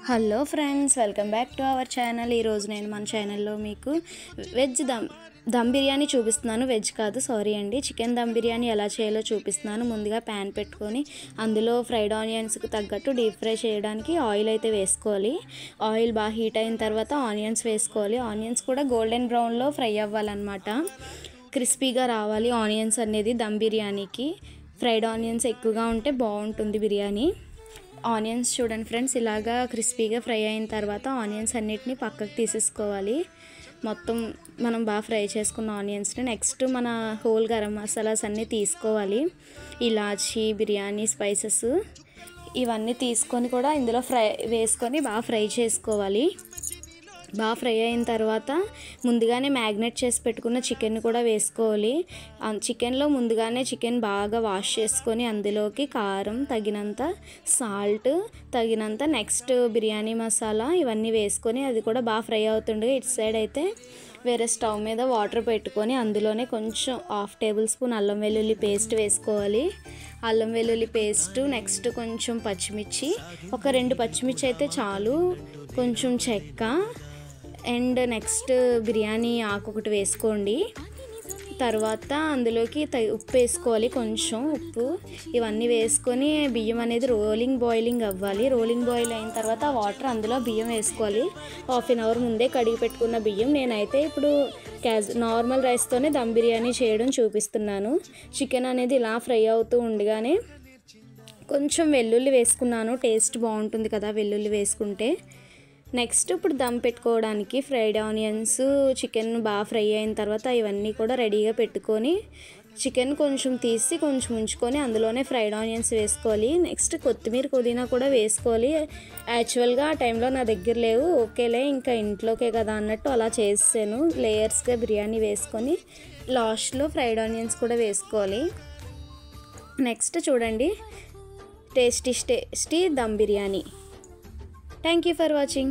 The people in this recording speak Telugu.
Hello friends, welcome back to our channel. ఈరోజు నేను మన ఛానల్లో మీకు వెజ్ దమ్ బిర్యానీ చూపిస్తున్నాను. వెజ్ కాదు, సారీ అండి, చికెన్ దమ్ బిర్యానీ ఎలా చేయాలో చూపిస్తున్నాను. ముందుగా ప్యాన్ పెట్టుకొని అందులో ఫ్రైడ్ ఆనియన్స్కి తగ్గట్టు డీప్ ఫ్రై చేయడానికి ఆయిల్ అయితే వేసుకోవాలి. ఆయిల్ బాగా హీట్ అయిన తర్వాత ఆనియన్స్ వేసుకోవాలి. ఆనియన్స్ కూడా గోల్డెన్ బ్రౌన్లో ఫ్రై అవ్వాలన్నమాట. క్రిస్పీగా రావాలి ఆనియన్స్ అనేది దమ్ బిర్యానీకి. ఫ్రైడ్ ఆనియన్స్ ఎక్కువగా ఉంటే బాగుంటుంది బిర్యానీ. ఆనియన్స్ చూడండి ఫ్రెండ్స్, ఇలాగా క్రిస్పీగా ఫ్రై అయిన తర్వాత ఆనియన్స్ అన్నిటిని పక్కకు తీసేసుకోవాలి. మొత్తం మనం బాగా ఫ్రై చేసుకున్న ఆనియన్స్ని నెక్స్ట్ మన హోల్ గరం మసాలాస్ అన్నీ తీసుకోవాలి. ఇలాచీ, బిర్యానీ స్పైసెస్ ఇవన్నీ తీసుకొని కూడా ఇందులో వేసుకొని బాగా ఫ్రై చేసుకోవాలి. బాగా ఫ్రై అయిన తర్వాత ముందుగానే మ్యాగ్నేట్ చేసి పెట్టుకున్న చికెన్ కూడా వేసుకోవాలి. చికెన్లో ముందుగానే చికెన్ బాగా వాష్ చేసుకొని అందులోకి కారం తగినంత, సాల్ట్ తగినంత, నెక్స్ట్ బిర్యానీ మసాలా ఇవన్నీ వేసుకొని అది కూడా బాగా ఫ్రై అవుతుండగా ఇటు సైడ్ అయితే వేరే స్టవ్ మీద వాటర్ పెట్టుకొని అందులోనే కొంచెం 1/2 టేబుల్ స్పూన్ అల్లం వెల్లుల్లి పేస్ట్ వేసుకోవాలి. అల్లం వెల్లుల్లి పేస్ట్, నెక్స్ట్ కొంచెం పచ్చిమిర్చి, ఒక 2 పచ్చిమిర్చి అయితే చాలు, కొంచెం చెక్క అండ్ నెక్స్ట్ బిర్యానీ ఆకు ఒకటి వేసుకోండి. తర్వాత అందులోకి ఉప్పు వేసుకోవాలి, కొంచెం ఉప్పు. ఇవన్నీ వేసుకొని బియ్యం అనేది బాయిలింగ్ అవ్వాలి. రోలింగ్ బాయిల్ అయిన తర్వాత వాటర్ అందులో బియ్యం వేసుకోవాలి. 1/2 అవర్ ముందే కడిగి పెట్టుకున్న బియ్యం. నేనైతే ఇప్పుడు నార్మల్ రైస్తోనే దమ్ బిర్యానీ చేయడం చూపిస్తున్నాను. చికెన్ అనేది ఇలా ఫ్రై అవుతూ ఉండగానే కొంచెం వెల్లుల్లి వేసుకున్నాను, టేస్ట్ బాగుంటుంది కదా వెల్లుల్లి వేసుకుంటే. నెక్స్ట్ ఇప్పుడు దమ్ పెట్టుకోవడానికి ఫ్రైడ్ ఆనియన్స్, చికెన్ బాగా ఫ్రై అయిన తర్వాత ఇవన్నీ కూడా రెడీగా పెట్టుకొని చికెన్ కొంచెం తీసి కొంచెం ఉంచుకొని అందులోనే ఫ్రైడ్ ఆనియన్స్ వేసుకోవాలి. నెక్స్ట్ కొత్తిమీర, పుదీనా కూడా వేసుకోవాలి. యాక్చువల్గా ఆ టైంలో నా దగ్గర లేవు, ఓకేలే ఇంకా ఇంట్లోకే కదా అన్నట్టు అలా చేసాను. లేయర్స్గా బిర్యానీ వేసుకొని లాస్ట్లో ఫ్రైడ్ ఆనియన్స్ కూడా వేసుకోవాలి. నెక్స్ట్ చూడండి, tasty dum biryani. Thank you for watching.